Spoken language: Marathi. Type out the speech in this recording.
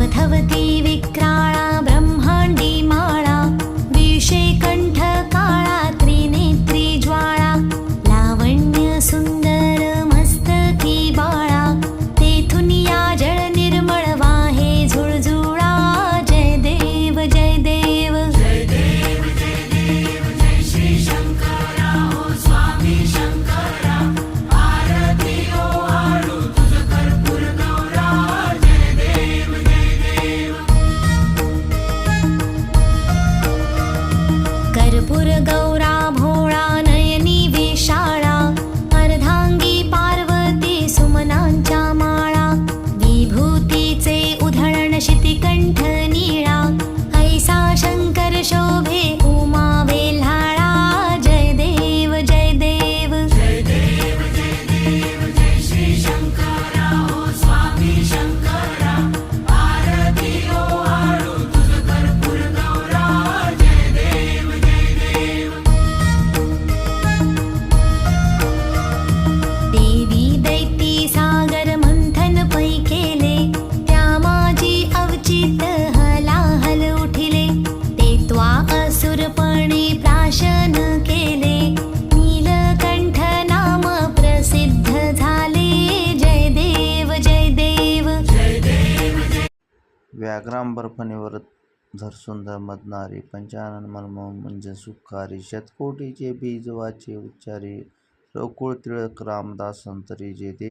मथवती विक्राळा ब्रह्मांडी माळा विषे कंठ काळा त्रिनेत्री ज्वाळा लावण्य सुंदर मस्तकी बाळा तेथून या जळ निर्मळ वाहे झुळझुळा जय देव जय देव जय देव जय देव जय श्री शंकरा ओ स्वामी शंकरा आरती ओवाळू तुझ कर्पूर गौरा जय देव जय देव कर्पूर गौरा भोळा नयनी विशाळा अर्धांगी पार्वती सुमनांच्या माळा विभूतीचे उधळण शितिकंठ निळा ऐसा शंकर शोभे उमा वेल्हाळा जय देव जय देव जय देव जय देव जय श्री शंकरा ओ स्वामी शंकरा आरती ओवाळू तुझ कर्पूर गौरा जय देव जय देव देवी दैती सागर मंथन पै केले त्या माझी अवचित हलाहल उठिले ते त्वा असुरपणे प्राशन केले नीलकंठ नाम प्रसिद्ध झाले जय देव जय देव जय देव जय व्याघ्रांबर फणीवर झरसुंदर मदनारी पंचानन मनमोहन म्हणजे सुखारी शतकोटीचे बीज वाचे उच्चारी रघुकुळ टिळक रामदास संतरी जे